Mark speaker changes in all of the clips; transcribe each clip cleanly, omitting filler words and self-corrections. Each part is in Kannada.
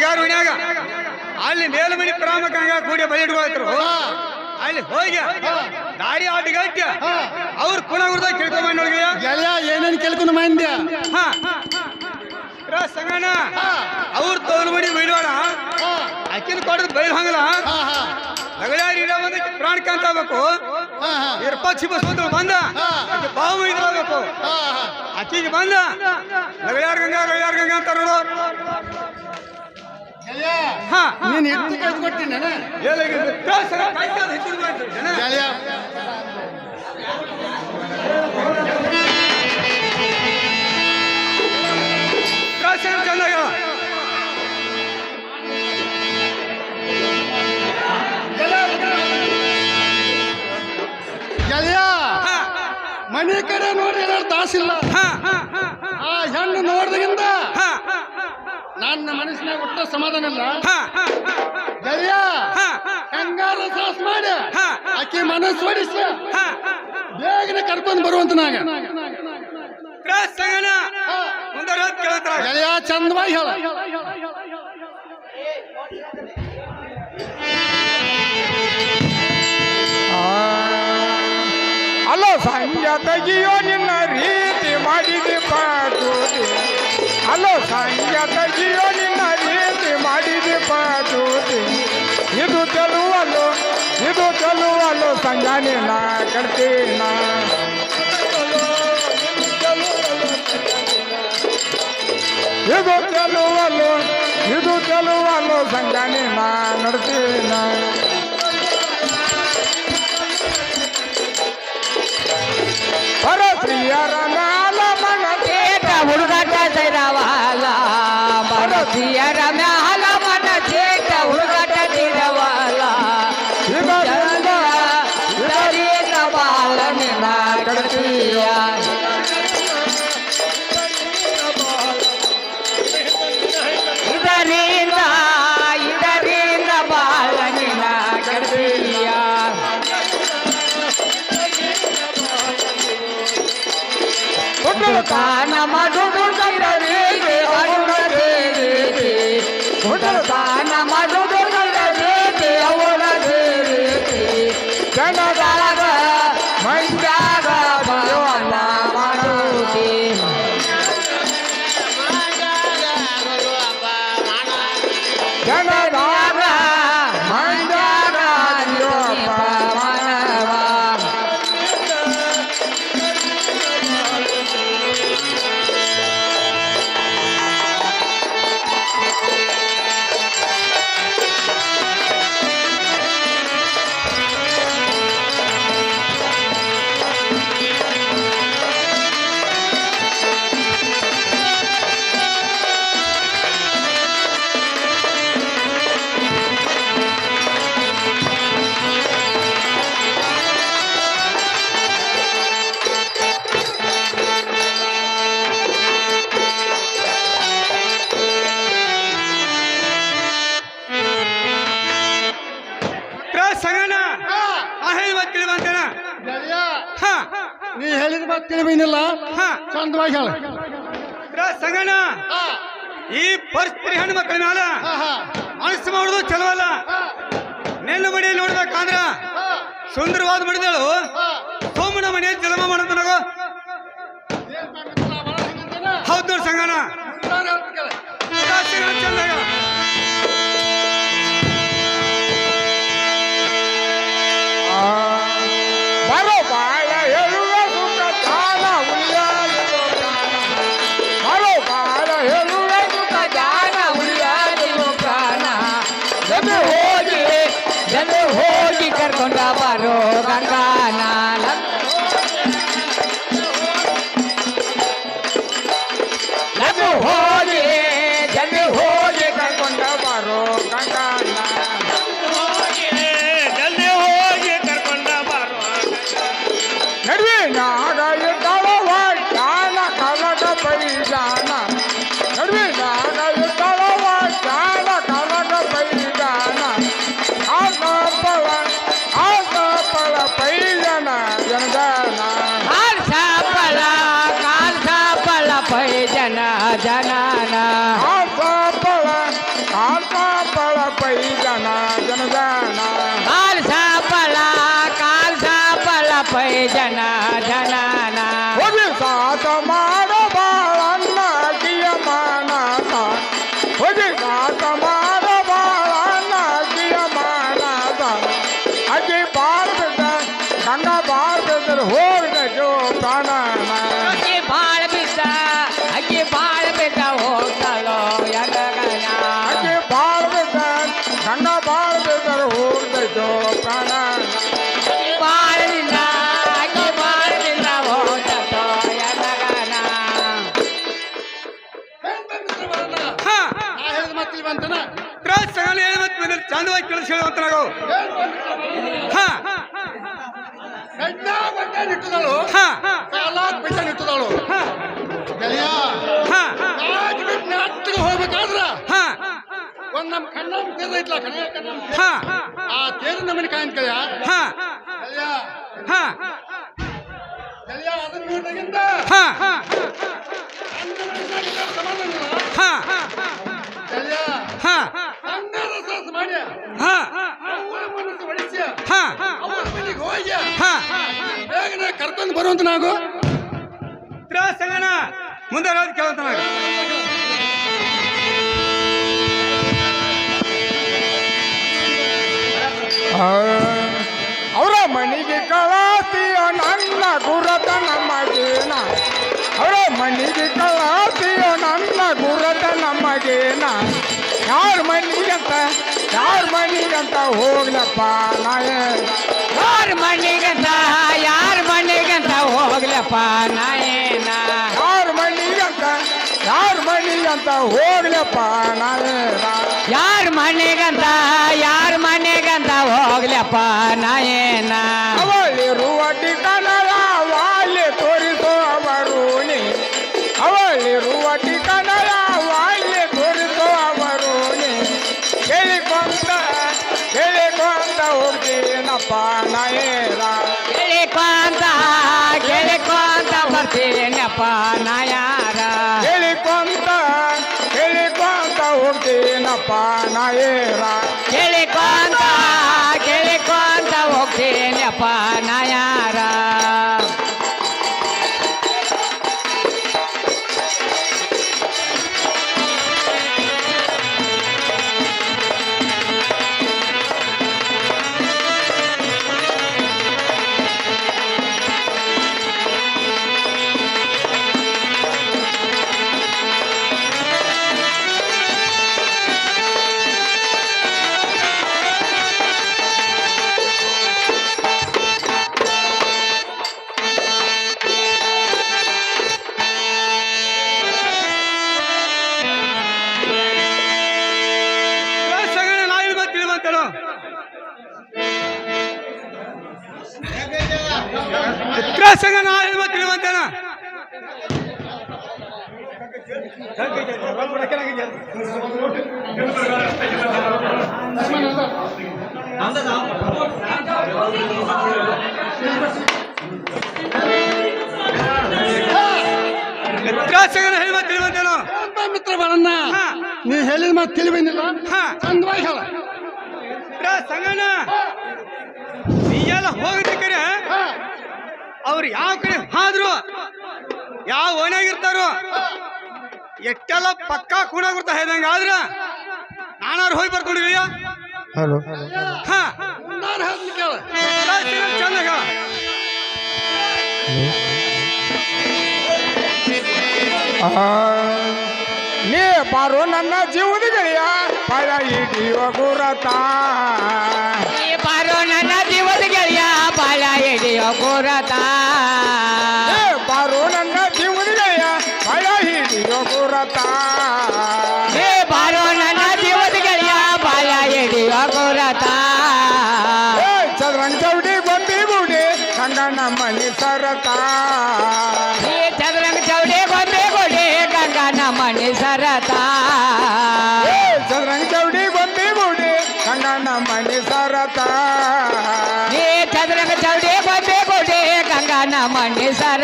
Speaker 1: ಬಡಿಗಾರ ಮನ್ಯಾಗ ಅಲ್ಲಿ ಮೇಲ್ಮನಿ ಪ್ರಾಮಕಂಗ ಕೂಡಿ ಬಲಿ ಇಟ್ಕೊಳ್ತರು. ಅಲ್ಲಿ ಹೋಗಿ ದಾರಿ ಆಟಗಟ್ಟ ಅವ್ರ ಕುಣಗುರ್ದಾಗ ಕೇಳ್ಕೊಂಡ್ ನೋಡ್ಗೆ
Speaker 2: ಏನೇನ್ ಕೇಳ್ಕೊಂಡು ಮಂದ್ಯ
Speaker 1: ಸಂಗಣ ಅವ್ರ ತೋಲ್ ಮನಿ ಬೈಲೋಣ ಅಕ್ಕಿನ ಕೊಡದ್ ಬೈಲ್ ಹಂಗಲ್ಲ ಲಗಳಾರಿ ಬಂದ ಪ್ರಾಣ ಕಾಂತ ಆಗ್ಬೇಕು. ಇವ್ರ ಪಕ್ಷಿ ಬಸ್ ಬಂದ ಬಾವು ಇದ್ರಾಗಬೇಕು. ಅಕ್ಕಿಗೆ ಬಂದ ಲಗಳಾರ ಗಂಗಾ ಅಂತಾರ ನೋಡು.
Speaker 2: ನೀನ್ ಎತ್ತು ಕಳ್ಕೊಟ್ಟಿನ
Speaker 1: ಚಂದಾಗ
Speaker 2: ಗೆಳೆಯ ಮನೆ ಕಡೆ ನೋಡ್ರಿ ಏನಾರು ತಾಸಿಲ್ಲ. ಆ ಹೆಣ್ಣು ನೋಡ್ದಾಗಿಂದ ನನ್ನ ಮನಸ್ಸಿನಾಗ ಒಟ್ಟ ಸಮಾಧಾನ ಇಲ್ಲ. ಗೆಳೆಯ ಹೆಂಗಾರ ಸಾಸ್ ಮಾಡಿ ಆಕಿ ಮನಸ್ಸು ಓಡಿಸಿ ಬೇಗನೆ ಕರ್ಕೊಂಡು ಬರುವಂತ ನಾಗ ಗೆಳೆಯ ಚಂದವಾಗಿ ಹೇಳ.
Speaker 3: ಅಲೋ ಸಂಜಾತಗಿಯೋ ನಿನ್ನ ರೀತಿ ಮಾಡಿದೆ ಪಾಟೂತಿ. ಅಲೋ ಸಂಜಾತಗಿಯೋ ನಿನ್ನ ರೀತಿ ಮಾಡಿದೆ ಪಾಟೂತಿ. ಇದು ಚೆಲುವಲು ಸಂಜಾನೆ ನಾ ಕಡ್ತೀನ. ಇದು ಚೆಲುವಲು ಸಂಜಾನೆ ನಾ ನಡ್ತೀನ. ಪರಶ್ರೀಯರ ಮ್ಯಾಲ ಮನದೇಟ
Speaker 4: ಹುಡುಗಾಟ ಸೈರವಾಲ ಪರಶ್ರೀಯರ ಮ್ಯಾಲ ಮನದೇಟ ಹುಡುಗಾಟ ಸೈರವಾಲ. ಇದರಿಂದ ಬಾಲನಿನ ಕಡ್ತೀಯ. ಇದರಿಂದ ಬಾಲನಿನ ಕಡ್ತೀಯ. ಕಾನ ಮಧುಡು ಕೈರವೇಗೆ ಅರುಣದೇವಿ. ಕಾನ ಮಧುಡು ಕೈರವೇಗೆ ಅವಳದೇವಿ. ಜನದಾಗ ಮಂಜಾಗ ಭಗವನ್ನ ಮಾಡುತ್ತಿ. ಜನದಾಗ ಮಂಜಾಗ ಮಾನವ.
Speaker 2: ನೀ ಹೇಳಿದ ಮಾತು ತಿಳಿಬೇನಿಲ್ಲ. ಚಂದವಾಗಿ ಹೇಳ
Speaker 1: ಸಂಗಣ. ಈ ಪರಿಸ್ಥಿತಿ ಹೆಣ್ಣು ಮಕ್ಕಳ ಮ್ಯಾಲ ಮನಸ್ಸು ಮಾಡುದು ಚಲವಲ್ಲ. ನೆಲ್ಲ ಮನೆ ನೋಡ್ಬೇಕಂದ್ರ ಸುಂದರವಾದ ಮಡಿದಳು ಸೋಮನ ಮನೆಯಲ್ಲಿ ಜನ್ಮ ಮಾಡೋದು ನನಗೋ. ಹೌದು ನೋಡಿ ಸಂಗಣ. ಚಂದಾಗ
Speaker 3: ಬರೋ ಬಾಳ ಹೇಳುವ ಸುಖ ದಾನ ಉಳಿಯಾಗಿರೋ ಪ್ರಾಣ. ಬರೋ ಬಾಳ ಹೇಳುವ ಸುಖ ದಾನ ಉಳಿಯಾಗಿರೋ ಪ್ರಾಣ.
Speaker 4: ಜಲ್ದಿ ಹೋಗಿ ಕರ್ಕೊಂಡ ಬರೋ ಗಂಗಾನ.
Speaker 3: ಜಲ್ದಿ ಹೋಗಿ ಕರ್ಕೊಂಡ ಬರೋ ಗಂಗಾನ. ನಡುವಿನಾಗ ಇದ್ದಳವ ಜಾನ ಕಲಕ ಬೈಜಾನ. ನಡುವಿನಾಗ ಇದ್ದಳವ ಜಾನ ಕಲಕ ಬೈಜಾನ. ಆಗ ಪಳ ಪೈ ಕಾಲ್ತಾ ಪಳ ಪೈ ಜನ ಜನದಾನ
Speaker 4: ಕಾಲ್ ಸಾಪಳ ಪೈ ಜನ ಜನನ
Speaker 3: ಹೋಗಿ ಸಾತ ಮಾಡ ಬಾಳನ್ನ ಅಗಿಯ ಮಾನತ ಹೋಗಿ ಸಾತ ಮಾಡ ಬಾಳನ್ನ ಅಗಿಯ ಮಾನತ ಅಗಿ ಬಾಳ್ಬಿಟ್ಟ ಗಂಗಾ ಬಾಳ್ಬಿಟ್ಟ ಹೋಗ್ದ ಜೋ ಪ್ರಾಣನ
Speaker 4: ಅಕ್ಕಿ ಬಾಳ ಬಿದ್ದ ಹೋಗ್ತಾಳೋ ಯಗನ
Speaker 3: ಅಗಿ ಬಾಳ್ಬಿಟ್ಟ ಗಂಗಾ ಬಾಳ್ಬಿಟ್ಟ ಹೋಗ್ದ ಜೋ ಪ್ರಾಣನ
Speaker 4: ಅಕ್ಕಿ ಬಾಳದಿಂದ ಹೋಗ್ತೋ ಯಗನ
Speaker 1: ಹಾ
Speaker 2: ಹೇಳಿದ ಮಾತಿಲ್ ಬಂತನ
Speaker 1: ತ್ರಾಸ್ ಸಂಗಣ ಹೇಳಿ ಮತ್ತೆ ಚಂದವಾಗಿ ಕೆಲಸ ಹೇಳುವಂತ ನಾವು ಹಾ
Speaker 2: ನಿಟ್ಟದಳು
Speaker 1: ಹಾ
Speaker 2: ಎಲ್ಲ ಬಿಟ್ಟ ನಿಟ್ಟದಳು
Speaker 1: ಹಾ
Speaker 2: ಗೆಳೆಯ
Speaker 1: ಹಾ
Speaker 2: ನಾಟಿಗೆ ಹೋಗ್ಬೇಕಾದ್ರ
Speaker 1: ಹಾ
Speaker 2: ಒಂದ್ ನಮ್ ಕಣ್ಣ ತೇರ ಐತ್ಲ ಕಣ್ಣ
Speaker 1: ಹಾ
Speaker 2: ಆ ತೇರ ನಮ್ಮನೆ ಕಾಯ್ ಗೆಳೆಯ
Speaker 1: ಹಾ
Speaker 2: ಗೆಳೆಯ
Speaker 1: ಹಾ
Speaker 2: ಗೆಳೆಯ ಅದನ್ನ ನೋಡಿದಾಗಿಂದ
Speaker 1: ಹಾ
Speaker 2: ಸಮಾಧಾನ ಇಲ್ಲ.
Speaker 1: ಹಾ
Speaker 2: ಗೆಳೆಯ
Speaker 1: ಹಾ
Speaker 2: ಹಂಗಾರ ಸಾಸ್ ಮಾಡಿ
Speaker 1: ಹಾ
Speaker 2: ಅವ್ವ ಮನಸ್ಸು ಒಳಿಸಿ
Speaker 1: ಹಾ
Speaker 2: ಅವ್ರ ಮನೆಗೆ ಹೋಗಿ
Speaker 1: ಹಾ
Speaker 2: ಬೇಗನೆ ಕರ್ಕೊಂಡು ಬರುವಂತ ನಾವು
Speaker 1: ತ್ರಾಸ್ ಸಂಗಣ ಮುಂದೆ ಹೇಳೋದು ಕೇಳುವಂತ ನಾವು
Speaker 3: ಅವರ ಮನೆಗೆ ಕಳಾತಿಯ ನನ್ನ ಗುರತ ನಮಗೇನ ಅವರ ಮನೆಗೆ ಕಳಾತಿಯ ನನ್ನ ಗುರತ ನಮಗೇನ ಯಾರ ಮನೆಗಂತ ಹೋಗ್ಲಪ್ಪ ನಾಯ
Speaker 4: ಯಾರ ಮನೆಗಂತ ಹೋಗ್ಲಪ್ಪ ನಾಯೇನ
Speaker 3: ಯಾರ ಮನೆಗಂತ ಹೋಗ್ಲಪ್ಪ ನಾಯ
Speaker 4: ಯಾರ ಮನೆಗಂತ ಹೋಗ್ಲಪ್ಪ ನಾಯೇನ
Speaker 3: ಅವಳಿರುವ ಠಿಕಾಣದ ವಾಲ್ಯ ತೋರಿಸೋ ಅವರುಣಿ ಅವಳಿರುವ ಠಿಕಾಣದ ವಾಲ್ಯ ತೋರಿಸೋ ಅವರುಣಿ ಹೇಳಿಕೊಂತ ಹೋಗ್ತೀನಪ್ಪ ನಾಯೇರ
Speaker 4: ಕೇಳಿಕೊಂತ ಬರ್ತೀನಪ್ಪ ನಾಯಾರ
Speaker 3: ಹೇಳಿಕೊಂತ ಹೋಗ್ತೀನಪ್ಪ ನಾಯೇರ
Speaker 4: ಕೇಳಿಕೊಂತ ಹೋಗ್ತೀನಪ್ಪ ನಾಯಾರ
Speaker 1: ತ್ರಾಸ್ ಸಂಗಣ ನಾ ಹೇಳಿ ಮತ್ತೆ ತಿಳಿವಂತೇಳು ತ್ರಾಸ್ ಸಂಗಣ ನಾ ಹೇಳಿ ಮತ್ತೆ ತಿಳಿವಂತೇನ ತ್ರಾಸ್ ಸಂಗಣ ಹೇಳಿ ಮತ್ತೆ ತಿಳಿವಂತೇನು
Speaker 2: ಮಿತ್ರ ಬರಣ್ಣ
Speaker 1: ಹಾ
Speaker 2: ನೀ ಹೇಳಿದ ಮಾತು ತಿಳಿಬಂದಿಲ್ಲ
Speaker 1: ಹಾ
Speaker 2: ಚಂದವಾಗಿ ಹೇಳ
Speaker 1: ತ್ರಾಸ್ ಸಂಗಣ ನೀಯೆಲ್ಲ ಹೋಗದಿಕ್ಕರೆ ಅವ್ರು ಯಾವ ಕಡೆ ಹಾದ್ರು ಯಾವ ಓಣ್ಯಾಗಿರ್ತಾರೋ ಎಷ್ಟೆಲ್ಲ ಪಕ್ಕಾ ಕೂಡಾಗಿರ್ತಾ ಹೇಳ್ದಂಗ ಆದ್ರ ನಾನಾರು ಹೋಗಿ ಬರ್ಕೊಂಡಿದೀಯ
Speaker 3: ಹಲೋ
Speaker 1: ಹಾ
Speaker 2: ನಾನು ಹೇಳ್ತೀನಿ ಕೇಳ
Speaker 1: ತ್ರಾಸ್ ಸಂಗಣ ಚಂದ ಹೇಳ
Speaker 3: ನೀ ಬಾರೋ ನನ್ನ ಜೀವದ ಗೆಳೆಯ ಪಳ ಹಿಡಿಯುವ ಗುರತ
Speaker 4: ಬಾರೋ ನನ್ನ ಜೀವದ ಗೆಳೆಯ ಬಾಳ ಹಿಡಿಯೋ ಗುರತ
Speaker 3: ಬಾರೋ ನನ್ನ ಜೀವದ ಗೆಳೆಯ ಪಳ ಹಿಡಿಯುವ ಗುರತ
Speaker 4: ಬಾರೋ ನನ್ನ ಜೀವದ ಗೆಳೆಯ ಬಾಳ ಹಿಡಿಯೋ ಗುರತ
Speaker 3: ಚದ್ರಂಗ್ ಚೌಡಿ ಗೊಂಬಿ ಗುಡಿ ಕಂಗಣ್ಣ ಮನಿ ಸರತ
Speaker 4: ಚದುರಂಗ ಚೌಡೆ ಗೊಂಬೆ ಕೊಡೆ ಗಂಗನ ಮನೆ ಸರತ
Speaker 3: ಚದ್ರಂಗ್ ಚೌಡಿ ಗೊಂಬಿ ಗುಡಿ ಕಂಗಣ್ಣ ಮನಿ ಸರತ
Speaker 4: ಚದುರಂಗ ಚೌಡೆ ಗೊಂಬೆ ಕೊಡೆ ಗಂಗನ ಮನೆ ಸರ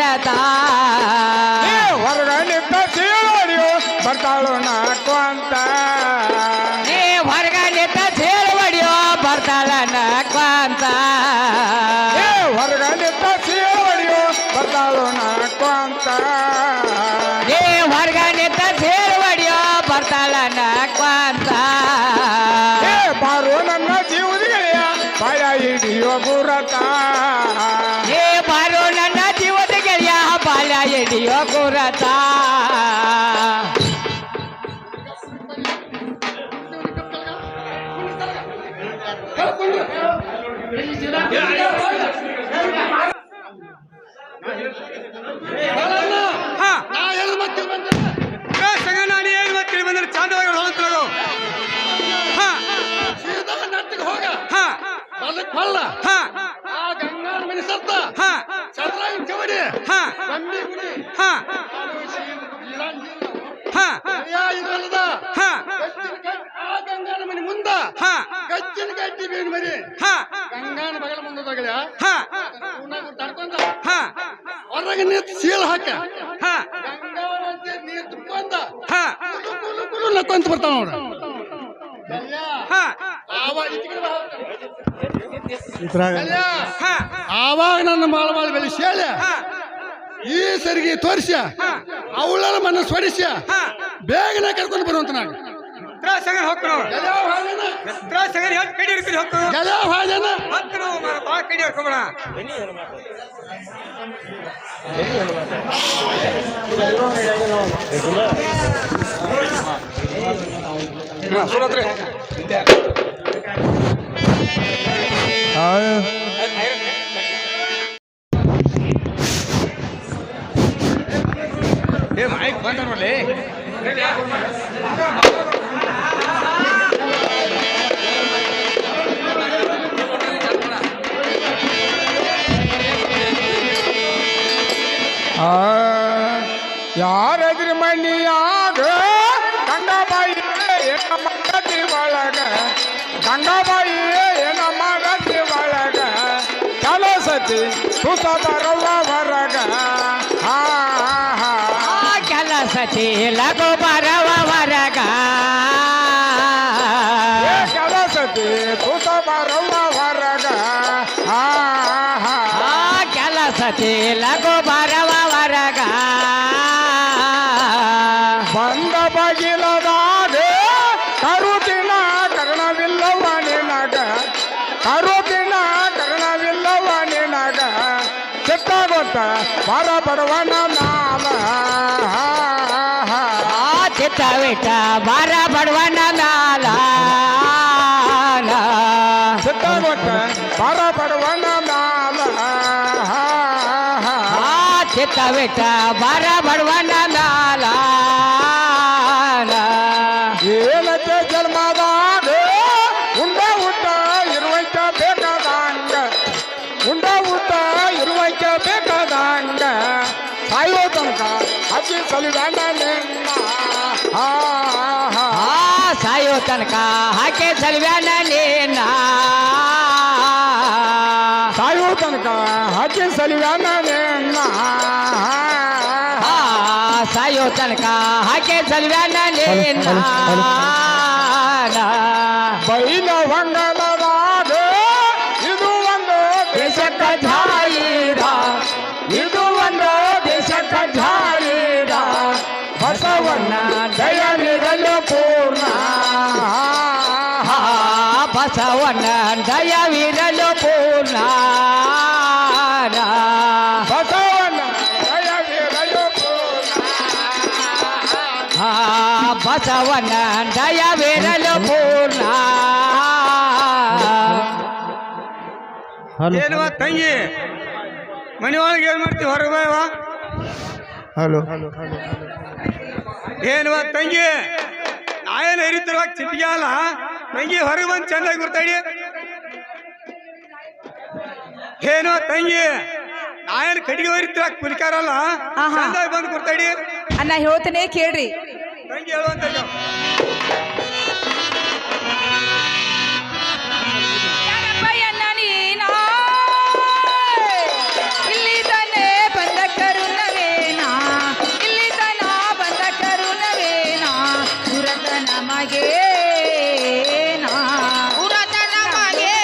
Speaker 4: ಬರ್ತಾಳ ನಕ್ವಂತ
Speaker 3: ಹೊರಗ ನಿಂತ ಸೇವಡಿಯೋ ಬರ್ತಾಳು ನಕ್ವಂತ
Speaker 4: ಹೊರಗ ನಿಂತ ಸೇರ್ವಡಿಯೋ ಬರ್ತಾಳ ನಕ್ವಂತ
Speaker 3: ಬಾರೋ ನನ್ನ ಜೀವದ ಗೆಳೆಯ ಬಾಯ ಹಿಡಿಯೋ ಗುರತ
Speaker 4: ಬಾರೋ ನನ್ನ ಜೀವದ ಗೆಳೆಯ ಬಾಲ್ಯ ಹಿಡಿಯೋ ಗುರತ
Speaker 1: ಹಾ
Speaker 2: ನಾ ಹೇಳಿದ ಮತ್ತೆ ಬಂದೆ
Speaker 1: ಸಂಗ ನಾನು ಏನು ಮತ್ತೆ ಬಂದ್ರೆ ಚಾಂದವಾಗಿ ಹೊಳತ್ರು ಹಾ
Speaker 2: ಸೀದಾ ನಟ್ಟಿಗೆ ಹೋಗ
Speaker 1: ಹಾ
Speaker 2: ಅದಕ್ಕೆ ಹೊಲ್ಲ
Speaker 1: ಹಾ
Speaker 2: ಆ ಗಂಗಾನ ಮನೆ ಸತ್ತ
Speaker 1: ಹಾ
Speaker 2: ಚಂದ್ರಾಯನ್ ಚವಡಿ
Speaker 1: ಹಾ
Speaker 2: ಕಮ್ಮಿ ಗುಡಿ
Speaker 1: ಹಾ ಹಾ
Speaker 2: ಇದಲ್ಲದ
Speaker 1: ಹಾ
Speaker 2: ಆ ಗಂಗಾನ ಮನೆ ಮುಂದ
Speaker 1: ಹಾ
Speaker 2: ಗಚ್ಚಿನ ಗಟ್ಟಿ ಬೇನ್ ಮರಿ
Speaker 1: ಹಾ
Speaker 2: ಗಂಗಾನ ಬಗಲ ಮುಂದೋಗಲ
Speaker 1: ಹಾ
Speaker 2: ತಡ್ಕೊಂಡ
Speaker 1: ಹಾ
Speaker 2: ಹೊರಗೆ ನಿಂತು ಸೀಲ್ ಹಾಕ
Speaker 1: ಹಾ
Speaker 2: ಗಂಗಾನ ನೀರು ತುಂಬ್ಕೊಂಡ
Speaker 1: ಹಾ
Speaker 2: ಕುಲು ಕುಲು ನಕ್ಕೊಂತ ಬರ್ತಾವ ನೋಡ
Speaker 1: ಹಾ ಹಾ
Speaker 2: ಆವಾಗ ನನ್ನ ಮಾಳ ಮಾಳ ಬೆಳೆಸಿ ಹೇಳ
Speaker 1: ಹಾ
Speaker 2: ಈ ಸರಿಗೆ ತೋರಿಸ ಅವಳ ಮನ ಸ್ವಡಿಸ
Speaker 1: ಹಾ
Speaker 2: ಬೇಗನೆ ಕರ್ಕೊಂಡು ಬರುವಂತ ನಾನು
Speaker 1: ಸಂಗ ಹೋಗ್ರು ಸಂಗ ಹೆಚ್ಚು ಕಡಿ ಹಿಡ್ಕೊಂಡು ಹೋಗ್ರು
Speaker 2: ಹಾಜನ
Speaker 1: ಹತ್ತು ನಾವು ಭಾಳ ಕಡಿ ಹಿಡ್ಕೊಬೇಡ ಸುರತ್ರಿ ಏ ಮೈಕ್ ಬಂದ ನೋಡ್ಲಿ
Speaker 3: ಯಾರದ್ರಿ ಮನಿಯಾಗ ಗಂಗಾಬಾಯಿ ಏನ ಮಾಡತಿ ಒಳಗ ಗಂಗಾಬಾಯಿ ಏನ ಮಾಡತಿ ಒಳಗ ಕೆಲಸತಿ ಸುತ ಬರವ ಹೊರಗ ಹಾ ಹಾ
Speaker 4: ಕೆಲಸತಿ ಲಘು ಬರವ ಹೊರಗ
Speaker 3: ಕೆಲಸತಿ ಸುತ ಬರವ ಹೊರಗ ಹಾ ಹಾ
Speaker 4: ಕೆಲಸತಿ ಲಘು ಬರವ ಹೊರಗ
Speaker 3: ಬಂದ ಬಗಿಲದಾಗ ಕರುತಿನ ಕರ್ಣವಿಲ್ಲವ ನಿನಗ ಕರುತಿನ ಕರ್ಣವಿಲ್ಲವ ನಿನಗ ಚಿತ್ತ ಗೊತ್ತ ಬರ ಬಡವನ ನಾಮ
Speaker 4: ಚಿತ್ತವಿಟ್ಟ ಬರ ಬಡವನ ನಾಲ
Speaker 3: ಚಿತ್ತ ಗೊತ್ತ ಬರ ಬಡವನ ನಾಮ
Speaker 4: ಚಿತ್ತವಿಟ್ಟ ಬರ ಬಡವನ ನಾಲ
Speaker 3: ಏನಕ್ಕೆ ಜನ್ಮದಾಗ ಉಂಡ ಊಟ ಇರುವಂತ ಬೇಕಾದಂಗ ಉಂಡ ಊಟ ಇರುವಂತ ಬೇಕಾದಂಗ ಸಾಯೋ ತನಕ ಅಜ್ಜಿ ಸಲಿದಾನ ನಿನ್ನ
Speaker 4: ಸಾಯೋ ತನಕ ಹಾಕಿ ಸಲ್ವ್ಯಾನ ನೀನ
Speaker 3: ಸಾಯೋ ತನಕ ಅಜ್ಜಿ ಸಲಿದಾನ ನಿನ್ನ
Speaker 4: ಸಾಯೋ ತನಕ ಹಾಕಿ ಸಲ್ವ್ಯಾನ ನೀನ
Speaker 3: ಬೈಲ ಹೊಂಗಲದಾಗ ಇದು ಒಂದು ದೇಶಕ್ಕ ಜಾಯಿರ ಇದು ಒಂದು ದೇಶಕ್ಕ ಜಾಯಿರ ಬಸವಣ್ಣ ದಯವಿರಲು ಪೂರ್ಣ
Speaker 4: ಬಸವಣ್ಣ ದಯವಿರಲು ಪೂರ್ಣ
Speaker 3: ಬಸವಣ್ಣ ದಯವಿರಲು ಪೂರ್ಣ
Speaker 4: ಬಸವಣ್ಣ ದಯವಿರಲು ಪೂರ್ಣ
Speaker 1: ಏನುವ ತಂಗಿ ಮನೆ ಒಳಗೆ ಏನ್ ಮಾಡ್ತೀವಿ ಹೊರಗೆ ಬಾಯವ
Speaker 3: ಹಲೋ
Speaker 1: ಏನುವ ತಂಗಿ ನಾಯೇನು ಹರಿತಿರುವಾಗ ಚಿಟ್ಟಿಗೆ ಅಲ್ಲ ತಂಗಿ ಹೊರಗೆ ಬಂದು ಚಂದಾಗಿ ಗುರ್ತಾಡಿ ಏನುವ ತಂಗಿ ನಾಯೇನು ಕಟ್ಟಿಗೆ ಹರಿತಿರುವಾಗ ಕುಲಿಕಾರಲ್ಲ ಚಂದಾಗಿ ಬಂದು ಗುರ್ತಾಡಿ
Speaker 5: ಅಣ್ಣ ಹೇಳ್ತೇನೆ ಕೇಳ್ರಿ
Speaker 1: ತಂಗಿ ಹೇಳುವಂತ
Speaker 5: ಇಲ್ಲಿ ತಾನೇ ಬಂದ ಕರುಣವೇನಾ ಇಲ್ಲಿ ತನ ಬಂದ ಕರುಣವೇನಾ ಪುರತ ನಮಗೇನಾ ಪುರತ ನಮಗೇನಾ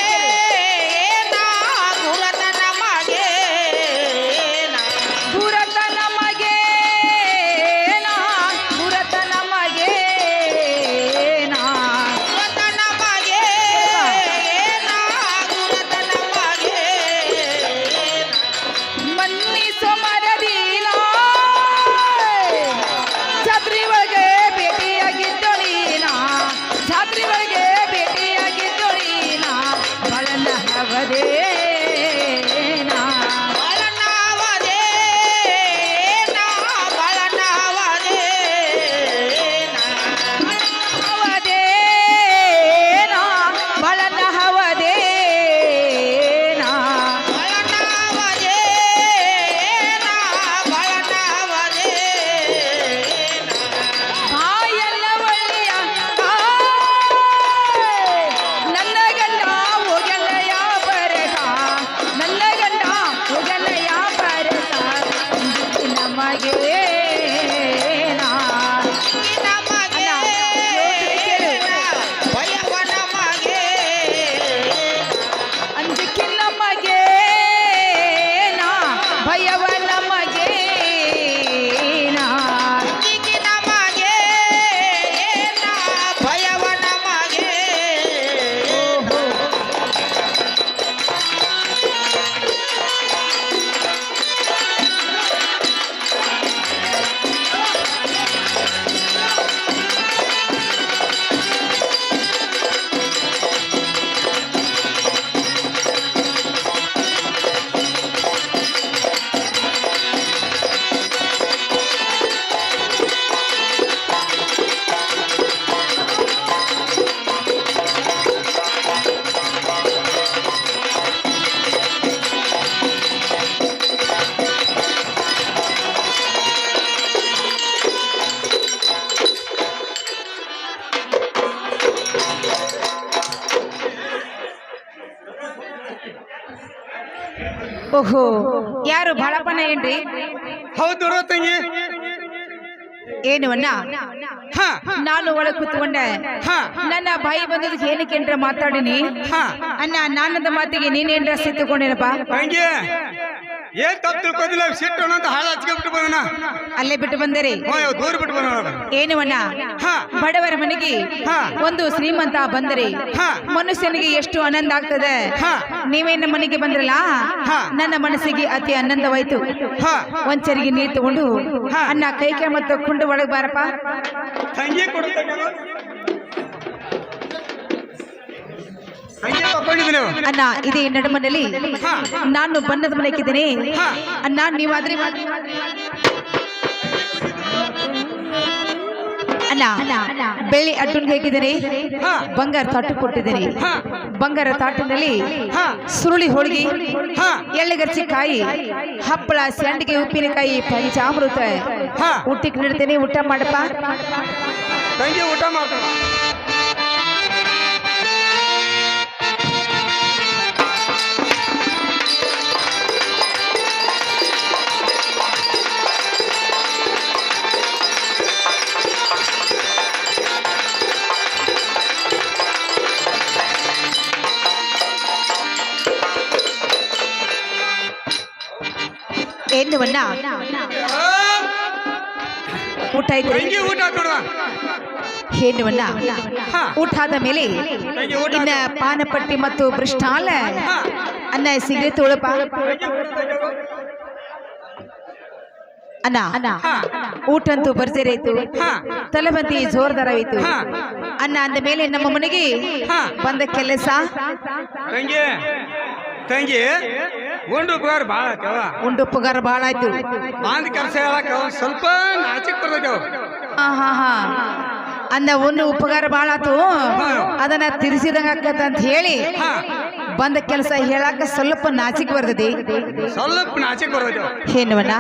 Speaker 5: ಓಹೋ ಯಾರು ಬಾಳಪ್ಪನ ಏನ್ರಿ?
Speaker 1: ಹೌದು ನೋಡೋ ತಂಗಿ.
Speaker 5: ಏನು ಅಣ್ಣ
Speaker 1: ಹಾ
Speaker 5: ನಾನು ಒಳಗೆ ಕೂತ್ಕೊಂಡೆ
Speaker 1: ಹಾ
Speaker 5: ನನ್ನ ಬಾಯಿ ಬಂದದಕ್ಕೆ ಏನಕ್ಕೆ ಮಾತಾಡಿನಿ
Speaker 1: ಹಾ
Speaker 5: ಅಣ್ಣ ನಾನದ ಮಾತಿಗೆ ನೀನೇನ್ರ ಸಿತ್ತುಕೊಂಡಿರಪ್ಪ
Speaker 1: ತಂಗಿ ಏನ್ ತಪ್ಪು ತಿಳ್ಕೊದಿಲ್ಲ, ಸಿಟ್ಟು ಅಂತ ಹಾಳು ಹಚ್ಕೊಂಡ್ಬಿಟ್ಟು ಬಂದನ.
Speaker 5: ಅಲ್ಲೇ ಬಿಟ್ಟು ಬಂದಿರಿ.
Speaker 1: ದೂರ ಬಿಟ್ಟು ಬಂದ.
Speaker 5: ಏನು ಅಣ್ಣ
Speaker 1: ಹಾ
Speaker 5: ಬಡವರ ಮನೆಗೆ
Speaker 1: ಹಾ
Speaker 5: ಒಂದು ಶ್ರೀಮಂತ ಬಂದರೆ
Speaker 1: ಹಾ
Speaker 5: ಮನುಷ್ಯನಿಗೆ ಎಷ್ಟು ಆನಂದ ಆಗ್ತದೆ.
Speaker 1: ಹಾ
Speaker 5: ನೀವೇ ನಮ್ಮ ಮನೆಗೆ ಬಂದ್ರಲ್ಲ
Speaker 1: ಹಾ
Speaker 5: ನನ್ನ ಮನಸ್ಸಿಗೆ ಅತಿ ಆನಂದವಾಯ್ತು.
Speaker 1: ಹಾ
Speaker 5: ಒಂಚರಿಗೆ ನೀರು ತಗೊಂಡು
Speaker 1: ಹಾ.
Speaker 5: ಅನ್ನ ಕೈಕೆ ಮತ್ತು ಕುಂಡು ಒಳಗೆ ಬಾರಪ್ಪ.
Speaker 1: ತಂಗಿ ಕೊಡ್ತಂಗಿ ತಕೊಂಡಿದ್ದೀನಿ.
Speaker 5: ಅಣ್ಣ ಇದೇ ನಡುಮನಲ್ಲಿ
Speaker 1: ಹಾ
Speaker 5: ನಾನು ಬಣ್ಣದ ಮನೆಗಿದ್ದೀನಿ.
Speaker 1: ಹಾ
Speaker 5: ಅಣ್ಣ ನೀವಾದ್ರೆ ಅಣ್ಣ ಬೆಳ್ಳಿ ಅಡ್ಡನ್ ಹೇಗಿದ್ದೀರಿ?
Speaker 1: ಹಾ
Speaker 5: ಬಂಗಾರ ತಾಟು ಕೊಟ್ಟಿದ್ದೀರಿ.
Speaker 1: ಹಾ
Speaker 5: ಬಂಗಾರ ತಾಟಿನಲ್ಲಿ
Speaker 1: ಹಾ
Speaker 5: ಸುರುಳಿ ಹೋಳಿಗೆ,
Speaker 1: ಹಾ
Speaker 5: ಎಳ್ಳಿಗರ್ಚಿಕಾಯಿ, ಹಪ್ಪಳ, ಸಂಡಿಗೆ, ಉಪ್ಪಿನಕಾಯಿ, ಪಂಚಾಮೃತ
Speaker 1: ಹಾ
Speaker 5: ಊಟಕ್ಕೆ ನೀಡ್ತೇನೆ. ಊಟ ಮಾಡಪ್ಪ.
Speaker 1: ತಂಗಿ ಊಟ ಮಾಡ್ತಾನೆ.
Speaker 5: ಏನು ಅಣ್ಣ ಊಟ ಆಯ್ತು?
Speaker 1: ತಂಗಿ ಊಟ ಕೊಡುವ.
Speaker 5: ಏನು ಅಣ್ಣ
Speaker 1: ಹಾ
Speaker 5: ಊಟ ಆದ ಮೇಲೆ
Speaker 1: ತಂಗಿ ಊಟ
Speaker 5: ಇನ್ನ ಪಾನಪಟ್ಟಿ ಮತ್ತು ಬೃಷ್ಟಾಲ
Speaker 1: ಹಾ
Speaker 5: ಅನ್ನ ಸಿಗರೆ ತೊಳಪ. ಅಣ್ಣ
Speaker 1: ಹಾ
Speaker 5: ಊಟ ಅಂತೂ ಭರ್ಜರಿ ಆಯ್ತು.
Speaker 1: ಹಾ
Speaker 5: ತಲೆಬಂದಿ ಜೋರ್ದಾರವಾಯ್ತು.
Speaker 1: ಹಾ
Speaker 5: ಅನ್ನ ಅಂದ ಮೇಲೆ ನಮ್ಮ ಮನೆಗೆ
Speaker 1: ಹಾ
Speaker 5: ಬಂದ ಕೆಲಸ
Speaker 1: ತಂಗಿ ತಂಗಿ ಉಂಡು ಉಪಕಾರ ಭಾಳ ಆಯ್ತವ.
Speaker 5: ಉಂಡು ಪಗಾರ ಬಾಳ ಆಯ್ತು.
Speaker 1: ಬಾಂದ್ ಕೆಲಸ ಹೇಳಕ್ಕ ಸ್ವಲ್ಪ ನಾಚಿಕ್ ಬರ್ತೈತವ.
Speaker 5: ಹಾ ಹಾ ಹಾ ಅಂದ ಒಂದು ಉಪಕಾರ ಬಾಳ ಆತು. ಅದನ್ನ ತಿರ್ಸಿದಂಗ ಆಕತ್ತ ಅಂತ ಹೇಳಿ
Speaker 1: ಹಾ
Speaker 5: ಬಂದ ಕೆಲಸ ಹೇಳಾಕ ಸ್ವಲ್ಪ ನಾಚಿಕ್ ಬರ್ತೈತಿ.
Speaker 1: ಸ್ವಲ್ಪ ನಾಚಿಕ್ ಬರ್ತೈತವ.
Speaker 5: ಏನವಣ್ಣ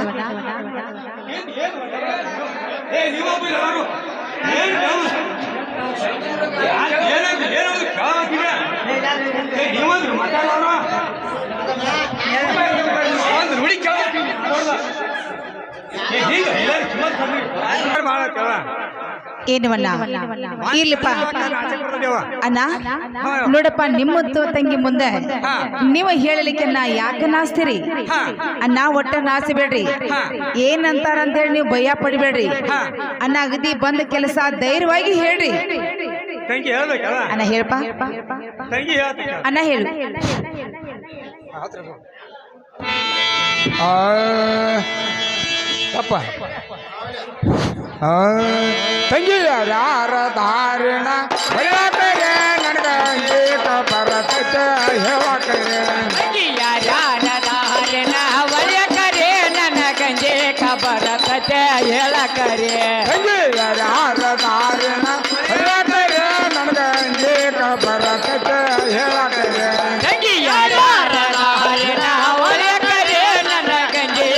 Speaker 5: ಏನವಣ್ಣ ಇರ್ಲಿಪ್ಪ ಅಣ್ಣ ನೋಡಪ್ಪ ನಿಮ್ಮ ತಂಗಿ ಮುಂದೆ ನೀವು ಹೇಳಲಿಕ್ಕೆ ನಾ ಯಾಕೆ ನಾಸ್ತೀರಿ ಅಣ್ಣ? ಒಟ್ಟ ನಾಚಬೇಡ್ರಿ. ಏನಂತಾರ ಅಂತೇಳಿ ನೀವು ಭಯ ಪಡಿಬೇಡ್ರಿ ಅಣ್ಣ. ಅಗದಿ ಬಂದ ಕೆಲಸ ಧೈರ್ಯವಾಗಿ ಹೇಳ್ರಿ
Speaker 1: ತಂಗಿ ಹೇಳ್ಬೇಕಲ್ಲ.
Speaker 5: ಅಣ್ಣ. ಹೇಳಪ್ಪ
Speaker 1: ತಂಗಿ ಹೇಳ್ತಕ್ಕ
Speaker 5: ಅಣ್ಣ ಹೇಳು.
Speaker 3: ಅಪ್ಪ ತಂಗಿ ಯಾರ ಧಾರಣ ಹೇಳಕರೆ ನನಗ ಏಕ ಬರತೈತ ಹೇಳಕರೆ.
Speaker 4: ತಂಗಿ ಯಾರ ಧಾರಣ ಒಳ್ಯಕರೆ ನನಗಂಜೆ ಬರತತೆ ಹೇಳಕರೆ.
Speaker 3: ತಂಗಿ ಯಾರ ಧಾರಣ ಹೇಳಕರೆ ನನಗ ಏಕ ಬರತೈತ ಹೇಳಕರೆ.
Speaker 4: ತಂಗಿ ಯಾರ ಧಾರಣ ಒಳ್ಯಕರೆ ನನಗಂಜೆ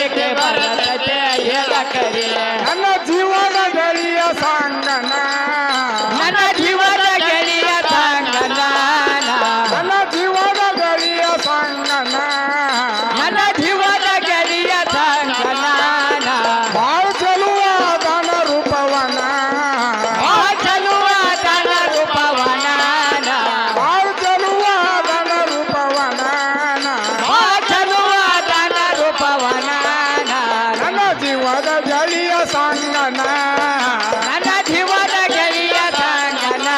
Speaker 4: ಬರತತೆ ಹೇಳಕರೆ.
Speaker 3: ನನ್ನ ಜೀವನ ಗೆಳೆಯ ಸಂಗನ,
Speaker 4: ನನ್ನ ಜೀವನ ಗೆಳೆಯ ಸಂಗನ,
Speaker 3: ನನ್ನ ಜೀವನ ಗೆಳೆಯ ಸಂಗನ,
Speaker 4: ನನ್ನ ಜೀವನ ಗೆಳೆಯ ಸಂಗನ.
Speaker 3: ಬಾಳ ಚಲುವ ದನ ರೂಪವನ,
Speaker 4: ಬಾಳ ಚಲುವ ದನ ರೂಪವನ,
Speaker 3: ಬಾಳ ಚಲುವ ದನ ರೂಪವನ,
Speaker 4: ಬಾಳ ಚಲುವ ದನ ರೂಪವನ.
Speaker 3: ನನ್ನ ಜೀವದ ಗೆಳೆಯ ಸಂಗನ,
Speaker 4: ನನ್ನ ಜೀವನ ಗೆಳೆಯ ಸಂಗನ,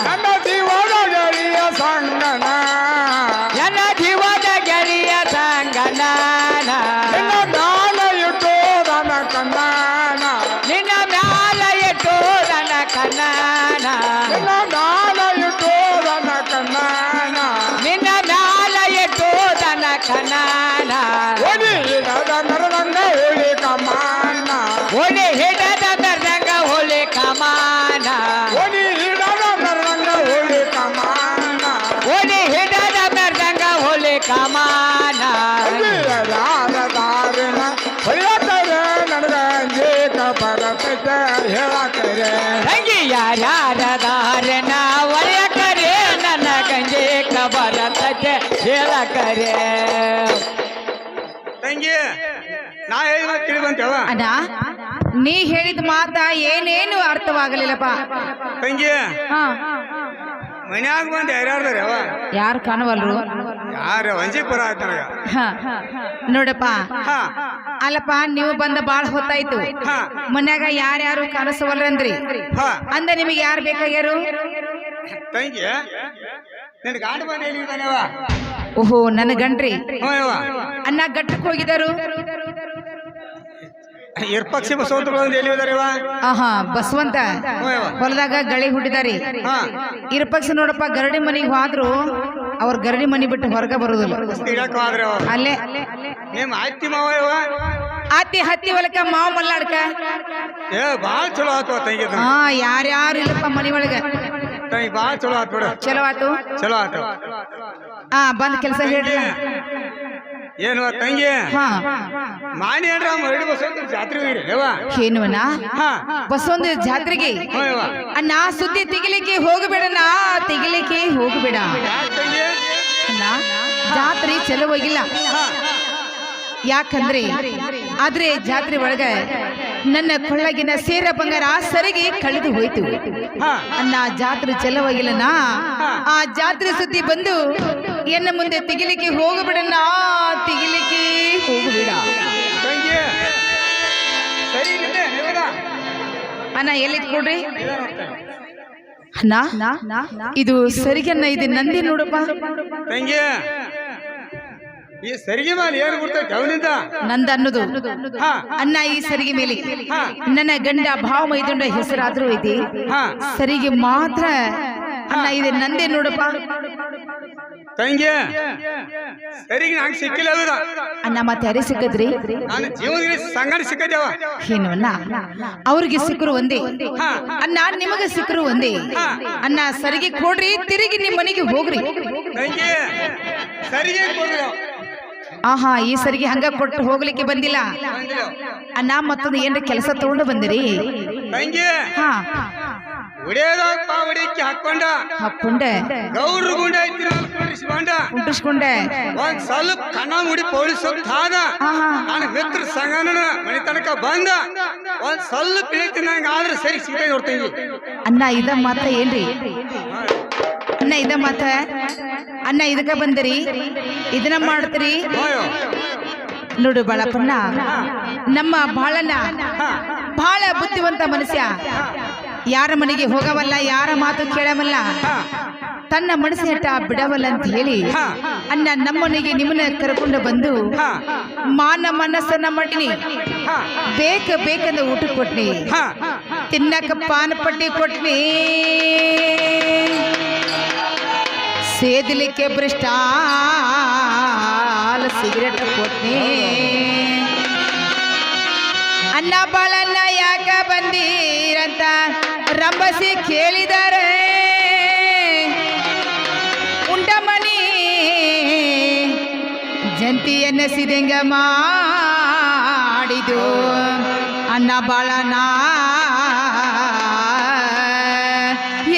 Speaker 3: ನನ್ನ ಜೀವದ ಗೆಳೆಯ ಸಂಗನ,
Speaker 4: ನನ್ನ ಜೀವನ ಗೆಳೆಯ ಸಂಗನ.
Speaker 3: ನಿನ್ನ ದಾನ ಇಟ್ಟು ದನ ಕಂದಾನ,
Speaker 4: ನಿನ್ನ ಮ್ಯಾಲ ಇಟ್ಟು ನನ್ನ ಕನ್ನಾನ,
Speaker 3: ನಿನ್ನ ದಾನ ಇಟ್ಟು ದನ ಕಂದಾನ,
Speaker 4: ನಿನ್ನ ಮ್ಯಾಲ ಇಟ್ಟು ನನ್ನ ಕನ್ನಾನ.
Speaker 3: ಒಡಿ ಇಡದ ನರದಂಗ ಹೋಳಿ ಕಮಾನ,
Speaker 4: ಒಳ್ಳೆ ಹಿಡದ ಮೆರ್ದಂಗ ಹೋಳಿ ಕಮಾನ,
Speaker 3: ಒಡಿ ಇಡದ ನರದಂಗ ಹೋಳಿ ಕಮಾನ,
Speaker 4: ಒಳ್ಳೆ ಹಿಡದ ಮೆರ್ದಂಗ ಹೋಳಿ ಕಮಾನ.
Speaker 3: ಯಾರ ದಾರಿನ ಹೊಯ್ಯಕರೆ ನನಗ ಅಂಜೇಕ ಬರತೈತ ಹೇಳಕರೆ.
Speaker 4: ತಂಗಿ ಯಾರ ದಾರನ ಒಳ್ಯಕರೆ ನನ್ನ ಗಂಜೆ ಬರತತೆ ಹೇಳಕರೆ.
Speaker 1: ತಂಗಿ ನಾ ಹೇಳಿದ ಮಾತು ತಿಳಿ ಬಂತೇವ
Speaker 5: ಅಣ್ಣ ನೀ ಹೇಳಿದ ಮಾತ ಏನೇನು ಅರ್ಥವಾಗಲಿಲ್ಲಪ್ಪ.
Speaker 1: ತಂಗಿ
Speaker 5: ಹಾ
Speaker 1: ಮನ್ಯಾಗ ಬಂದು ಯಾರ್ಯಾರ್ದಾರ ಅವ
Speaker 5: ಯಾರು ಕಾಣವಲ್ರು?
Speaker 1: ಯಾರ ವಂಜಿಪುರ ಆಯ್ತು ನನಗ.
Speaker 5: ಹಾ ನೋಡಪ್ಪ,
Speaker 1: ಹಾ
Speaker 5: ಅಲ್ಲಪ್ಪ ನೀವು ಬಂದ ಬಾಳ ಹೊತ್ತಾಯ್ತು.
Speaker 1: ಹಾ
Speaker 5: ಮನ್ಯಾಗ ಯಾರ್ಯಾರು ಕಾಣಿಸವಲ್ರಂದ್ರಿ
Speaker 1: ಹಾ
Speaker 5: ಅಂದ ನಿಮಗೆ ಯಾರು ಬೇಕಾಗ್ಯಾರು?
Speaker 1: ತಂಗಿ ನಿನ್ ಗಾಂಡ ಬಂದ ಎಲ್ಲಿದ್ದಾನೆವ?
Speaker 5: ಓಹೋ ನನ್ನ ಗಂಡ್ರಿ.
Speaker 1: ಹ್ಞೂ ಯವ್ವ.
Speaker 5: ಅಣ್ಣ ಗಟ್ಟಕ್ಕೆ ಹೋಗಿದಾರು.
Speaker 1: ಇರ್ಪಕ್ಷಿ ಬಸವಂತಗಳು ಎಲ್ಲಿ ಇದಾರೆವ?
Speaker 5: ಆಹಾ ಬಸವಂತ ಹೊಲದಾಗ ಗಳಿ ಹುಟ್ಟಿದಾರಿ.
Speaker 1: ಹಾ
Speaker 5: ಇರ್ಪಕ್ಷ ನೋಡಪ್ಪ ಗರಡಿ ಮನೆಗೆ ಹೋದ್ರು ಅವ್ರ ಗರಡಿ ಮನಿ ಬಿಟ್ಟು ಹೊರಗ ಬರುದಿಲ್ಲ.
Speaker 1: ಇಡಕ್ ಹೋದ್ರೆ ಅವ.
Speaker 5: ಅಲ್ಲೇ
Speaker 1: ನಿಮ್ಮ ಅತ್ತಿ ಮಾವ ಯವ್ವ?
Speaker 5: ಆತಿ ಹತ್ತಿ ಹೊಲಕ್ಕ ಮಾವ್ ಮಲ್ಲಾಡ್ಕ.
Speaker 1: ಏ ಬಾಳ ಚಲೋ ಆತು ತಂಗಿ.
Speaker 5: ಹಾ ಯಾರ್ಯಾರು ಇಲ್ಲಪ್ಪ ಮನಿ ಒಳಗ.
Speaker 1: ತಂಗಿ ಬಾಳ ಚಲೋ ಆತ್ ಬಿಡು.
Speaker 5: ಚಲೋ ಆತು.
Speaker 1: ಚಲೋ ಆತು.
Speaker 5: ಹಾ ಬಂದ್ ಕೆಲಸ ಹೇಳ್ರಿ.
Speaker 1: ಏನು ತಂಗಿ
Speaker 5: ಹಾ
Speaker 1: ಮಾನಿ ಏನ್ರ ಮರಳಿ ಬಸವಂತ ಜಾತ್ರೆ ಹೋಗಿರಿ ಯವ್ವ?
Speaker 5: ಏನುವನ
Speaker 1: ಹಾ
Speaker 5: ಬಸವಂತ ಜಾತ್ರೆಗೆ
Speaker 1: ಹ್ಞೂ ಯವ್ವ.
Speaker 5: ಅಣ್ಣ ಸುದ್ದಿ ತೆಗಿಲಿಕ್ಕೆ ಹೋಗಬೇಡಣ್ಣ, ತೆಗಿಲಿಕ್ಕೆ ಹೋಗಬೇಡ
Speaker 1: ಯಾಕ್ ತಂಗಿ?
Speaker 5: ಅಣ್ಣ. ಜಾತ್ರೆ ಚಲೋ ಹೋಗಿಲ್ಲ.
Speaker 1: ಹಾ
Speaker 5: ಯಾಕಂದ್ರೆ ಆದ್ರೆ ಜಾತ್ರೆ ಒಳಗ ನನ್ನ ಕೊಳ್ಳಗಿನ ಸೇರ ಬಂಗಾರ ಸರಿಗೆ ಕಳೆದು ಹೋಯ್ತು.
Speaker 1: ಹಾ
Speaker 5: ಅನ್ನ ಜಾತ್ರೆ ಚೆಲುವಾಗಿಲ್ಲನ ಆ ಜಾತ್ರೆ ಸುದ್ದಿ ಬಂದು ಎನ್ನ ಮುಂದೆ ತೆಗಿಲಿಕ್ಕೆ ಹೋಗಬೇಡಣ್ಣ, ತೆಗಿಲಿಕ್ಕೆ ಹೋಗಬೇಡ
Speaker 1: ತಂಗಿ ಸರಿ ನಿನ್ನೆ ನೀವೇನ?
Speaker 5: ಅಣ್ಣ ಎಲ್ಲಿದ್ಕೊಡ್ರಿ ಅಣ್ಣ. ಇದು ಸರಿಗನ್ನ ಇದು ನಂದಿ ನೋಡಪ್ಪ.
Speaker 1: ತಂಗಿ ಈ ಸರಿಗೆ ಮೇಲೆ ಏನು ಗುರ್ತೈತೆ ಅವನಿಂದ?
Speaker 5: ನಂದ ಅನ್ನೋದು
Speaker 1: ಹಾ
Speaker 5: ಅನ್ನ. ಈ ಸರಿಗೆ ಮೇಲೆ
Speaker 1: ಹಾ
Speaker 5: ನನ್ನ ಗಂಡ ಭಾವ ಮೈದುಂಡ ಹೆಸರಾದ್ರೂ ಐತಿ.
Speaker 1: ಹಾ
Speaker 5: ಸರಿಗೆ ಮಾತ್ರ ಅನ್ನ ಇದು ನಂದೇ ನೋಡಪ್ಪ.
Speaker 1: ತಂಗಿ ಸರಿಗೆ ನಂಗೆ ಸಿಕ್ಕಿಲ್ಲ ಅದ.
Speaker 5: ಅನ್ನ ಮತ್ತೆ ಯಾರೇ ಸಿಕ್ಕದ್ರಿ?
Speaker 1: ನಾನು ಜೀವನದಲ್ಲಿ ಸಂಗಡ ಸಿಕ್ಕದೇವ.
Speaker 5: ಏನವನ್ನ ಅವ್ರಿಗೆ ಸಿಕ್ಕರು ಒಂದೇ
Speaker 1: ಹಾ
Speaker 5: ಅನ್ನ, ನಿಮಗೆ ಸಿಕ್ಕರು ಒಂದೇ ಅನ್ನ. ಸರಿಗೆ ಕೊಡ್ರಿ, ತಿರುಗಿ ನಿಮ್ಮ ಮನೆಗೆ ಹೋಗ್ರಿ.
Speaker 1: ತಂಗಿ ಸರಿಗೆ ಕೊಡ್ರಿ.
Speaker 5: ಆಹಾ ಈ ಸರಿಗೆ ಹಂಗ ಕೊಟ್ಟು ಹೋಗ್ಲಿಕ್ಕೆ ಬಂದಿಲ್ಲ ಅನ್ನ. ಮತ್ತೊಂದು ಏನ್ರ ಕೆಲಸ ತಗೊಂಡು ಬಂದಿರಿ?
Speaker 1: ತಂಗಿ
Speaker 5: ಹಾ
Speaker 1: ಉಡೇದಾಗ ಪಾವಡಿಕ್ಕೆ ಹಾಕೊಂಡ ಗೌಡ್ರು ಗುಂಡ ಐತಿ
Speaker 5: ಉಂಟಿಸ್ಕೊಂಡೆ.
Speaker 1: ಒಂದ್ ಸ್ವಲ್ಪ ಕಣ್ಣ ಮುಡಿ ಪೊಲೀಸ್ ಹಾದ ನಾನು ಮಿತ್ರ ಸಂಗನ ಮನೆ ತನಕ ಬಂದ ಒಂದ್ ಸ್ವಲ್ಪ ಇಳಿತಿ ನಂಗೆ ಆದ್ರೆ ಸರಿ ಸೀಟೆ ನೋಡ್ತೀನಿ.
Speaker 5: ಅನ್ನ ಇದ ಮಾತ ಏನ್ರಿ ಅನ್ನ? ಇದ ಮಾತ ಅನ್ನ. ಇದಕ್ಕ ಬಂದಿರಿ, ಇದನ್ನ ಮಾಡ್ತೀರಿ ನೋಡು ಬಾಳಪ್ಪಣ್ಣ. ನಮ್ಮ ಬಾಳಣ್ಣ ಬಹಳ ಬುದ್ಧಿವಂತ ಮನುಷ್ಯ. ಯಾರ ಮನೆಗೆ ಹೋಗವಲ್ಲ, ಯಾರ ಮಾತು ಕೇಳವಲ್ಲ, ತನ್ನ ಮನಸ್ಸು ಹೆಟ್ಟ ಬಿಡವಲ್ಲ ಅಂತ ಹೇಳಿ ಅನ್ನ ನಮ್ಮನೆಗೆ ನಿಮ್ಮನ್ನ ಕರ್ಕೊಂಡು ಬಂದು ಮಾನ ಮನಸ್ಸನ್ನ ಮಾಡಿನಿ. ಬೇಕಂದ ಊಟ ಕೊಟ್ನಿ, ತಿನ್ನಕ ಪಾನ ಪಟ್ಟಿ ಕೊಟ್ನಿ, ಸೇದಲಿಕ್ಕೆ ಭ್ರಷ್ಟ ಸಿಗರೇಟ್ ಕೊಟ್ನಿ. ಅನ್ನ ಬಾಳನ್ನ ಯಾಕ ಬಂದೀರಂತ ರಂಬಸಿ ಕೇಳಿದರೆ ಉಂಡ ಮನಿ ಜಂತಿಯನ್ನ ಸಿದಂಗ ಮಾಡಿದು ಅನ್ನ ಬಾಳನ.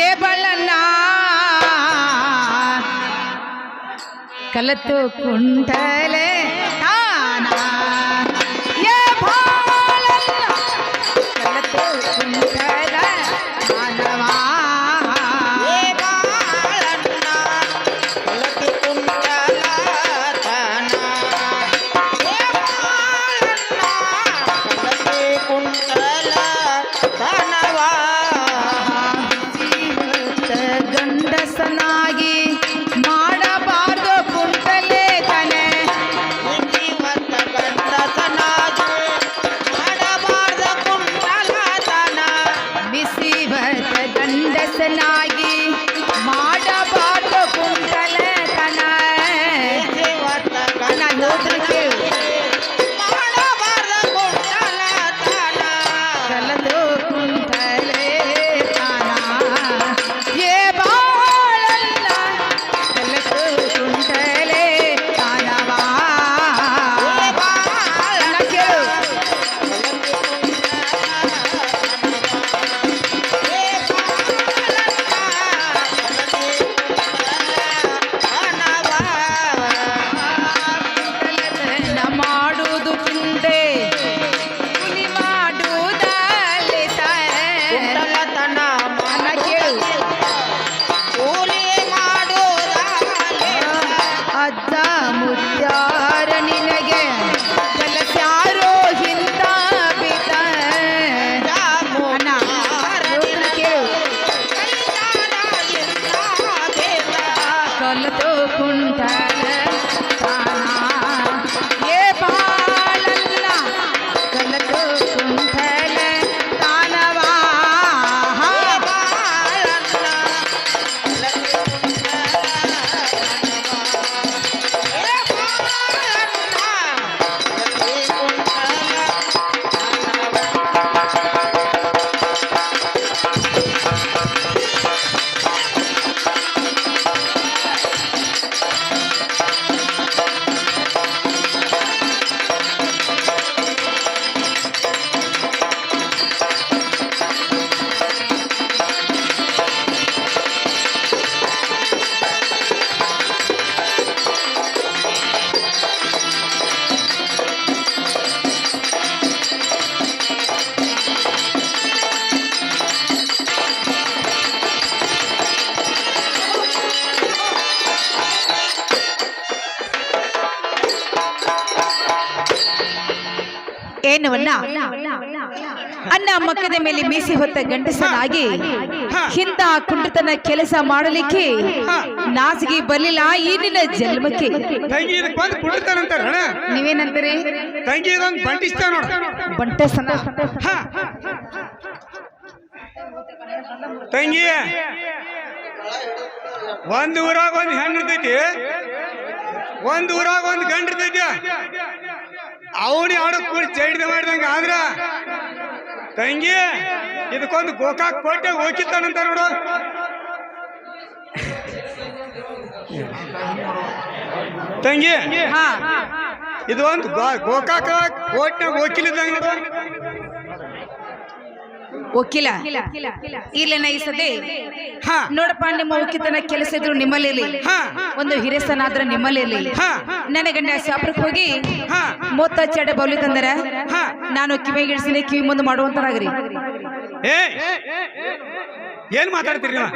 Speaker 5: ಏ ಬಾಳನ್ನ ಕಲತು ಕುಂಟಲೆ ತಾನ. ಏ ಬಾಳನ್ನ ಕಲತು ಕುಂಟಲ ಮಾನವಾ. ಏ ಬಾಳನ್ನ ಕಲತು ಕುಂಟಲ ತಾನ. ಏ ಬಾಳನ್ನ ಕಲತು ಕುಂಟಲ ತಾನವಾ. ಗಂಡಸನಾಗಿ ಮಾಡಬಾರ್ದು ಕುಂಟಲೆ ತಾನೆ. ಬಿಸಿ ಬತ್ತ ಗಂಡಸನಾಗಿ ಮಾಡಬಾರ್ದು ಕುಂಟಲೆ ತನ. ಹೋದ್ರೆ ಕೇಳು ಕಲದು ಕುಂಟಲೆ ತಾನ. ಏ ಬಾಳಲ್ಲ ಕಲದು ಕುಂಟಲೆ ತಾನವಾ. ಕೇಳು ಕಲತು ಕುಂಠಲ ತಾನ ಏ ಬಾಳಲ್ಲ ಕಲತು ಕುಂಠಲ ತಾನವಾ ಏನವನ್ನ ಅನ್ನ ಮಕ್ಕದ ಮೇಲೆ ಮೀಸಿ ಹೊತ್ತ ಗಂಡಸನಾಗಿ ಇಂಥ ಕುಂಟತನ ಕೆಲಸ ಮಾಡಲಿಕ್ಕೆ ನಾಚಿಗೆ ಬರಲಿಲ್ಲ ಈ ನಿನ್ನ ಜನ್ಮಕ್ಕೆ.
Speaker 1: ತಂಗಿ ಇದಕ್ಕೆ ಬಂದು ಕುಡಿತಾನಂತಾರ
Speaker 5: ನೀವೇನಂತೀರಿ?
Speaker 1: ತಂಗಿ ಇದೊಂದು ಬಂಟಿಸ್ತಾವ ನೋಡ
Speaker 5: ಬಂಟಸನ.
Speaker 1: ತಂಗಿ ಒಂದು ಊರಾಗ ಒಂದು ಹೆಣ್ಣು ಇರ್ತೈತಿ, ಒಂದು ಊರಾಗ ಒಂದು ಗಂಡ ಇರ್ತೈತಿ. ಅವನು ಯಾರು ಕೂಡಿ ಚೈಡ್ದೆ ಮಾಡಿದಂಗ ಆದ್ರ ತಂಗಿ ಇದಕ್ಕೊಂದು ಗೋಕಾಕ್ ಕೋಟೆ ಹೋಗಿತ್ತಾನಂತ ನೋಡು. ತಂಗಿ ಇದು ಒಂದು ಗೋಕಾಕ ಕೋಟೆ ಹೋಗಿಲಿದ್ದಂಗ ನೋಡು.
Speaker 5: ವಕೀಲ ಇಲ್ಲ ನೈಸದೆ ನೋಡಪ್ಪ, ನಿಮ್ಮ ವಕೀತನ ಕೆಲಸ ಇದ್ರು ನಿಮ್ಮಲ್ಲಿ, ಒಂದು ಹಿರೇಸನಾದ್ರ ನಿಮ್ಮಲ್ಲಿ. ನನ್ನ ಗಂಡ ಶಾಪ್ರಕ್ ಹೋಗಿ ಮೂತ್ತ ಚಡೆ ಬೌಲಿ ತಂದರ ನಾನು ಕಿವಿಗಿಡಿಸಿನಿ, ಕಿವಿ ಮುಂದೆ ಮಾಡುವಂತರಾಗ್ರಿ.
Speaker 1: ಏನ್ ಮಾತಾಡ್ತೀರಿ ನೀವು?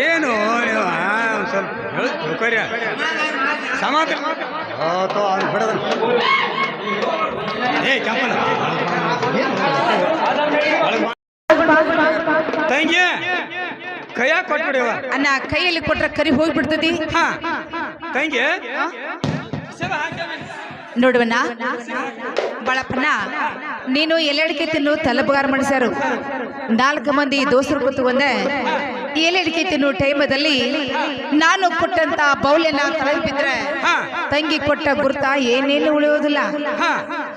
Speaker 1: ಏನು ನೀವು ಸ್ವಲ್ಪ ಸಮಾಧಾನ ತಂಗಿ ಕೈಯಾಗ ಕೊಟ್ಬಿಡಿವ.
Speaker 5: ಅನ್ನ ಕೈಯಲ್ಲಿ ಕೊಟ್ರ ಕರಿ ಹೋಗ್ಬಿಡ್ತದಿ.
Speaker 1: ತಂಗಿ
Speaker 5: ನೋಡುವಣ್ಣ ಬಾಳಪ್ಪಣ್ಣ, ನೀನು ಎಲೆಡಿಕೆ ತಿನ್ನು ತಲಬಗಾರ ಮಾಡಿಸ್ಯಾರು. 4 ಮಂದಿ ದೋಸರು ಕೂತ್ಕೊಂಡೆ ಎಲೆಡಿಕೆ ತಿನ್ನು ಟೈಮದಲ್ಲಿ ನಾನು ಕೊಟ್ಟಂತ ಬೌಲೆನ ತಲೆಗೆ ಬಿದ್ರೆ ತಂಗಿ ಕೊಟ್ಟ ಗುರ್ತ ಏನೇನು ಉಳಿಯೋದಿಲ್ಲ.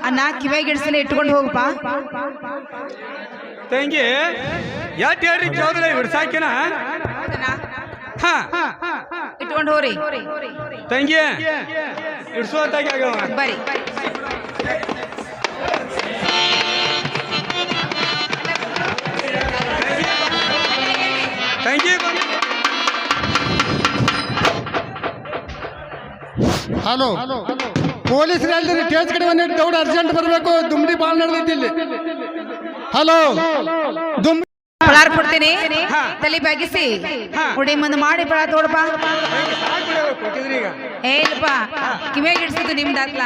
Speaker 5: ಅನ್ನ ಕಿವಿಯಾಗಿಡ್ಸನೆ ಇಟ್ಕೊಂಡು ಹೋಗಪ್ಪ.
Speaker 1: ತಂಗಿ ಯಾಕೆ ಹೇಳ್ರಿ ಚೌದರಿ ಬಿಡ್ಸಾಕಿನ
Speaker 5: ಇಟ್ಕೊಂಡು ಹೋರಿ
Speaker 1: ತಂಗಿ ಇಡ್ಸುವಂತಾಗಿ
Speaker 5: ಬರಿ.
Speaker 1: ತಂಗಿ
Speaker 2: ಹಲೋ, ಪೊಲೀಸರು ಹೇಳಿದ್ರಿ ಟೇಜ್ ಕಡೆ ಒಂದು ದೌಡ್ ಅರ್ಜೆಂಟ್ ಬರಬೇಕು, ದುಮ್ಡಿ ಬಾಳ್ ನಡೆದೈತಿ ಇಲ್ಲಿ. ಹಲೋ,
Speaker 5: ಪಳಾರ್ ಕೊಡ್ತೀನಿ, ತಲೆ ಬಾಗಿಸಿ ಉಡಿ ಮುಂದೆ ಮಾಡಿ ಪಳ ತೋಡಪ್ಪ. ಏನ್ಪ ಕಿವಿಯಾಗ ಇಡ್ಸಿದ್ದು ನಿಮ್ದಾತ್ಲ,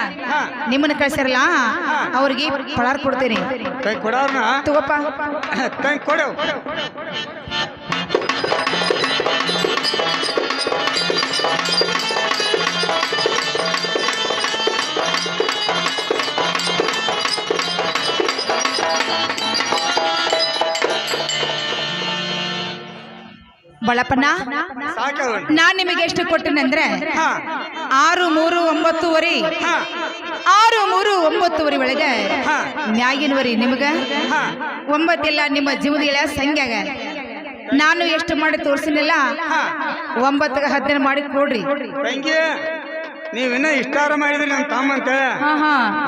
Speaker 5: ನಿಮ್ಮನ್ನ ಕಳ್ಸಿರಲ್ಲ ಅವ್ರಿಗೆ ಪಳಾರ್ ಕೊಡ್ತೀನಿ.
Speaker 1: ಕೊಡೋರ್ನ
Speaker 5: ತಗೋಪ್ಪ.
Speaker 1: ಕೊಡು.
Speaker 5: ಬಳಪ್ಪಣ್ಣ, ನಾನ್ ನಿಮಗೆ ಎಷ್ಟು ಕೊಟ್ಟೆನಂದ್ರೆ 6, 3, 9 6, 3, 9 ಒಳಗೆ ಮ್ಯಾಗಿನವರಿ ನಿಮಗ 9 ಇಲ್ಲ ನಿಮ್ಮ ಜೀವದ ಸಂಖ್ಯಾಗ ನಾನು ಎಷ್ಟು ಮಾಡಿ ತೋರ್ಸಿನಿಲ್ಲ 9ಗೆ 10 ಮಾಡಿ ಕೊಡ್ರಿ.
Speaker 1: ತಂಗಿ ನೀವಿನ್ನ ಇಷ್ಟಾರ ಮಾಡಿದ್ರಿ ನಮ್ಮ ತಮ್ಮಂತ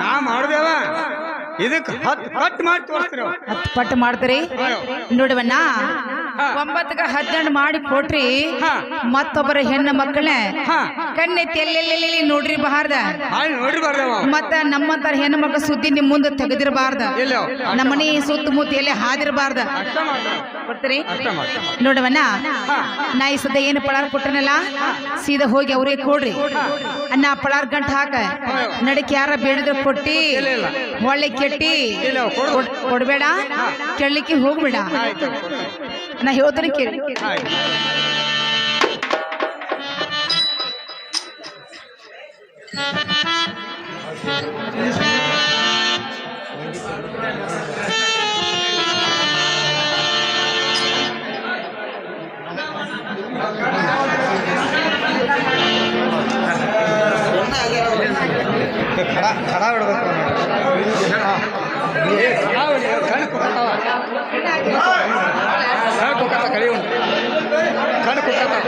Speaker 1: ನಾ ಮಾಡ್ದೇವ, ಇದಕ್ಕೆ 10 ಪಟ್ಟು ಮಾಡಿ ತೋರಿಸ್ತೀರ.
Speaker 5: 10 ಪಟ್ಟು ಮಾಡ್ತೀರಿ. ನೋಡುವಣ್ಣ 9ಕ್ಕೆ 12 ಮಾಡಿ ಕೊಟ್ರಿ
Speaker 1: ಹಾ.
Speaker 5: ಮತ್ತೊಬ್ಬರ ಹೆಣ್ಣು ಮಕ್ಕಳನ್ನ
Speaker 1: ಹಾ.
Speaker 5: ಕಣ್ಣೆತ್ತಿ ಎಲ್ಲೆಲ್ಲೆಲ್ಲಿ ನೋಡ್ರಿಬಾರ್ದ
Speaker 1: ನೋಡಿಬಾರ್ದವ
Speaker 5: ಮತ್ತ ನಮ್ಮಂತರ ಹೆಣ್ಣು ಮಕ್ಕಳ ಸುದ್ದಿ ನಿಮ್ ಮುಂದೆ ತೆಗೆದಿರಬಾರ್ದ
Speaker 1: ಎಲ್ಲೋ
Speaker 5: ನಮ್ಮನೆ ಸುತ್ತಮುತ್ತ ಎಲ್ಲಿ ಹಾದಿರಬಾರ್ದ
Speaker 1: ಅರ್ಥ ಮಾಡ್ತಾವ
Speaker 5: ಕೊಡ್ತೀರಿ
Speaker 1: ಅರ್ಥ ಮಾಡ್ತಾವ
Speaker 5: ನೋಡವಣ್ಣ ನಾ ಈ ಸದ್ಯ ಏನು ಪಳಾರ್ ಕೊಟ್ಟನಲ್ಲ ಸೀದಾ ಹೋಗಿ ಅವ್ರಿಗೆ ಕೊಡ್ರಿ ಅನ್ನ ಪಳಾರ್ ಗಂಟು ಹಾಕ ನಡಕ್ಕೆ ಯಾರ ಬೇಡಿದ್ರು ಕೊಟ್ಟಿ
Speaker 1: ಇಲ್ಲ.
Speaker 5: ಒಳ್ಳೆ ಕೆಟ್ಟಿ
Speaker 1: ಇಲ್ಲ ಕೊಡು
Speaker 5: ಕೊಡ್ಬೇಡ ಕೇಳಲಿಕ್ಕೆ ಹೋಗ್ಬೇಡ
Speaker 1: ಆಯ್ತು
Speaker 5: ನಾ ಹೇಳ್ತಾನೆ ಕೇಳಿ
Speaker 1: ಆಯ್ತು ಖಡ ಬಿಡ್ಬೇಕು ಕಣ್ಣು ಕುಕ್ಕತ್ತಾವ ಕಣ್ಣು ಕುಕ್ಕತ್ತ ಕಳಿ ಉಂಟು ಕಣ್ಣು ಕುಕ್ಕತ್ತ